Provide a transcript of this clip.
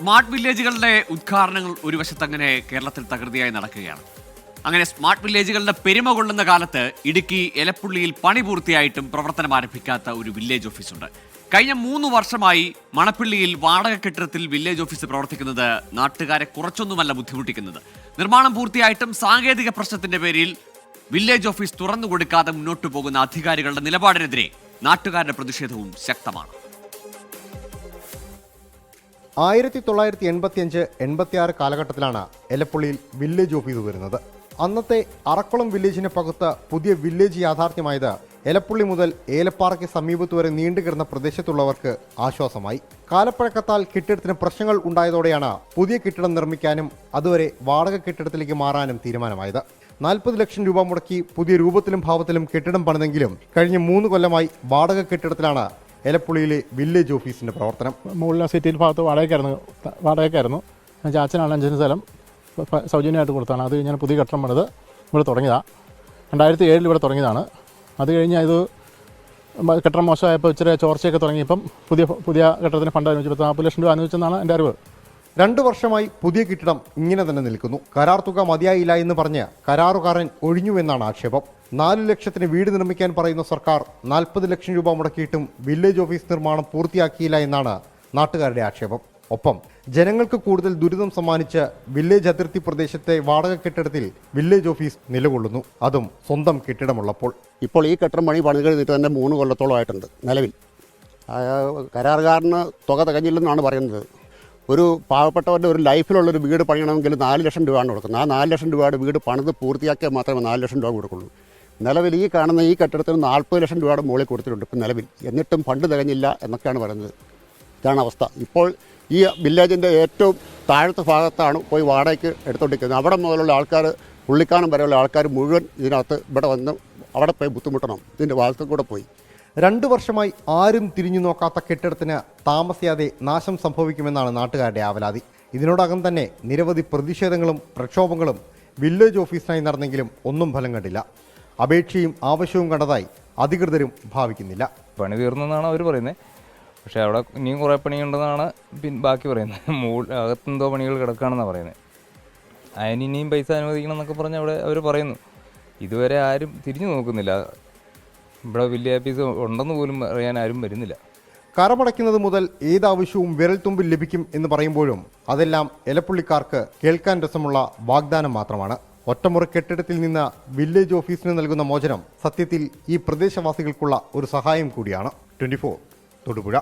Smart വില്ലേജുകളുടെ ഉദ്ഘാടനങ്ങൾ ഒരു വശത്ത് അങ്ങനെ കേരളത്തിൽ തകൃതിയായി നടക്കുകയാണ്. അങ്ങനെ സ്മാർട്ട് വില്ലേജുകളുടെ പെരുമ കൊള്ളുന്ന കാലത്ത് ഇടുക്കി എലപ്പുള്ളിയിൽ പണി പൂർത്തിയായിട്ടും പ്രവർത്തനം ആരംഭിക്കാത്ത ഒരു വില്ലേജ് ഓഫീസുണ്ട്. കഴിഞ്ഞ 3 വർഷമായി മണപ്പള്ളിയിൽ വാടക കെട്ടിടത്തിൽ വില്ലേജ് ഓഫീസ് പ്രവർത്തിക്കുന്നത് നാട്ടുകാരെ കുറച്ചൊന്നുമല്ല ബുദ്ധിമുട്ടിക്കുന്നത്. നിർമ്മാണം പൂർത്തിയായിട്ടും സാങ്കേതിക പ്രശ്നത്തിന്റെ പേരിൽ വില്ലേജ് ഓഫീസ് തുറന്നു കൊടുക്കാതെ മുന്നോട്ടു പോകുന്ന അധികാരികളുടെ നിലപാടിനെതിരെ നാട്ടുകാരുടെ പ്രതിഷേധവും ശക്തമാണ്. 1985-86 കാലഘട്ടത്തിലാണ് എലപ്പുള്ളിയിൽ വില്ലേജ് ഓഫീസ് വരുന്നത്. അന്നത്തെ അറക്കുളം വില്ലേജിനെ പകുത്ത പുതിയ വില്ലേജ് യാഥാർത്ഥ്യമായത് എലപ്പുള്ളി മുതൽ ഏലപ്പാറയ്ക്ക് സമീപത്ത് വരെ നീണ്ടുകിടന്ന പ്രദേശത്തുള്ളവർക്ക് ആശ്വാസമായി. കാലപ്പഴക്കത്താൽ കെട്ടിടത്തിന് പ്രശ്നങ്ങൾ ഉണ്ടായതോടെയാണ് പുതിയ കെട്ടിടം നിർമ്മിക്കാനും അതുവരെ വാടക കെട്ടിടത്തിലേക്ക് മാറാനും തീരുമാനമായത്. 40 ലക്ഷം രൂപ മുടക്കി പുതിയ രൂപത്തിലും ഭാവത്തിലും കെട്ടിടം പണിതെങ്കിലും കഴിഞ്ഞ 3 കൊല്ലമായി വാടക കെട്ടിടത്തിലാണ് എലപ്പുള്ളിയിലെ വില്ലേജ് ഓഫീസിന്റെ പ്രവർത്തനം. മുകളിലെ സിറ്റിയിൽ ഭാഗത്ത് വാടകയ്ക്കായിരുന്നു. ചാച്ചനാണ് 5 സ്ഥലം സൗജന്യമായിട്ട് കൊടുത്താണ്. അത് ഞാൻ പുതിയ കെട്ടിടം പണിത് ഇവിടെ തുടങ്ങിയതാണ്. 2007 ഇവിടെ തുടങ്ങിയതാണ്. അത് കഴിഞ്ഞ് ഇത് കെട്ടിടം മോശമായപ്പോൾ ഇച്ചിരി ചോർച്ചയൊക്കെ തുടങ്ങിയപ്പം പുതിയ കെട്ടിടത്തിന് ഫണ്ട് അനുവദിച്ചു 40 ലക്ഷം രൂപ അനുവദിച്ചെന്നാണ് എൻ്റെ അറിവ്. 2 വർഷമായി പുതിയ കെട്ടിടം ഇങ്ങനെ തന്നെ നിൽക്കുന്നു. കരാർ തുക മതിയായില്ല എന്ന് പറഞ്ഞ് കരാറുകാരൻ ഒഴിഞ്ഞുവെന്നാണ് ആക്ഷേപം. 4 ലക്ഷത്തിന് വീട് നിർമ്മിക്കാൻ പറയുന്ന സർക്കാർ 40 ലക്ഷം രൂപ മുടക്കിയിട്ടും വില്ലേജ് ഓഫീസ് നിർമ്മാണം പൂർത്തിയാക്കിയില്ല എന്നാണ് നാട്ടുകാരുടെ ആക്ഷേപം. ഒപ്പം ജനങ്ങൾക്ക് കൂടുതൽ ദുരിതം സമ്മാനിച്ച് വില്ലേജ് അതിർത്തി പ്രദേശത്തെ വാടക കെട്ടിടത്തിൽ വില്ലേജ് ഓഫീസ് നിലകൊള്ളുന്നു, അതും സ്വന്തം കെട്ടിടമുള്ളപ്പോൾ. ഇപ്പോൾ ഈ കെട്ടിടം പണി കഴിഞ്ഞിട്ട് തന്നെ 3 കൊല്ലത്തോളമായിട്ടുണ്ട്. നിലവിൽ കരാറുകാരന് തുക തികഞ്ഞില്ലെന്നാണ് പറയുന്നത്. ഒരു പാവപ്പെട്ടവരുടെ ഒരു ലൈഫിലുള്ളൊരു വീട് പണിയണമെങ്കിൽ 4 ലക്ഷം രൂപയാണ് കൊടുക്കുന്നത്. ആ 4 ലക്ഷം രൂപയുടെ വീട് പണിത് പൂർത്തിയാക്കിയാൽ മാത്രമേ 4 ലക്ഷം രൂപ കൊടുക്കുള്ളൂ. നിലവിൽ ഈ കാണുന്ന ഈ കെട്ടിടത്തിന് 40 ലക്ഷം രൂപയുടെ മുകളിൽ കൊടുത്തിട്ടുണ്ട് ഇപ്പം നിലവിൽ. എന്നിട്ടും ഫണ്ട് തികഞ്ഞില്ല എന്നൊക്കെയാണ് പറയുന്നത്. ഇതാണ് അവസ്ഥ. ഇപ്പോൾ ഈ വില്ലേജിൻ്റെ ഏറ്റവും താഴത്തെ ഭാഗത്താണ് പോയി വാടകയ്ക്ക് എടുത്തുകൊണ്ടിരിക്കുന്നത്. അവിടെ മുതലുള്ള ആൾക്കാർ, പുള്ളിക്കാനം വരെയുള്ള ആൾക്കാർ മുഴുവൻ ഇതിനകത്ത് ഇവിടെ വന്ന് അവിടെ പോയി ബുദ്ധിമുട്ടണം. ഇതിൻ്റെ ഭാഗത്ത് കൂടെ പോയി 2 വർഷമായി ആരും തിരിഞ്ഞു നോക്കാത്ത കെട്ടിടത്തിന് താമസിയാതെ നാശം സംഭവിക്കുമെന്നാണ് നാട്ടുകാരുടെ ആവലാതി. ഇതിനോടകം തന്നെ നിരവധി പ്രതിഷേധങ്ങളും പ്രക്ഷോഭങ്ങളും വില്ലേജ് ഓഫീസിനായി നടന്നെങ്കിലും ഒന്നും ഫലം കണ്ടില്ല. അപേക്ഷയും ആവശ്യവും കണ്ടതായി അധികൃതരും ഭാവിക്കുന്നില്ല. പണി തീർന്നെന്നാണ് അവർ പറയുന്നത്. പക്ഷേ അവിടെ ഇനിയും കുറേ പണിയുണ്ടെന്നാണ് ബാക്കി പറയുന്നത്. അകത്തെന്തോ പണികൾ കിടക്കുകയാണെന്നാണ് പറയുന്നത്. അതിന് ഇനിയും പൈസ അനുവദിക്കണം എന്നൊക്കെ പറഞ്ഞ് അവിടെ അവർ പറയുന്നു. ഇതുവരെ ആരും തിരിഞ്ഞു നോക്കുന്നില്ല. ഇവിടെ വില്ലേജ് ഓഫീസ് ഉണ്ടെന്ന് പോലും അറിയാൻ ആരും വരുന്നില്ല. കരമടയ്ക്കുന്നത് മുതൽ ഏതാവശ്യവും വിരൽത്തുമ്പിൽ ലഭിക്കും എന്ന് പറയുമ്പോഴും അതെല്ലാം എലപ്പുള്ളിക്കാർക്ക് കേൾക്കാൻ രസമുള്ള വാഗ്ദാനം മാത്രമാണ്. ഒറ്റമുറി കെട്ടിടത്തിൽ നിന്ന് വില്ലേജ് ഓഫീസിന് നൽകുന്ന മോചനം സത്യത്തിൽ ഈ പ്രദേശവാസികൾക്കുള്ള ഒരു സഹായം കൂടിയാണ്. 24 തൊടുപുഴ.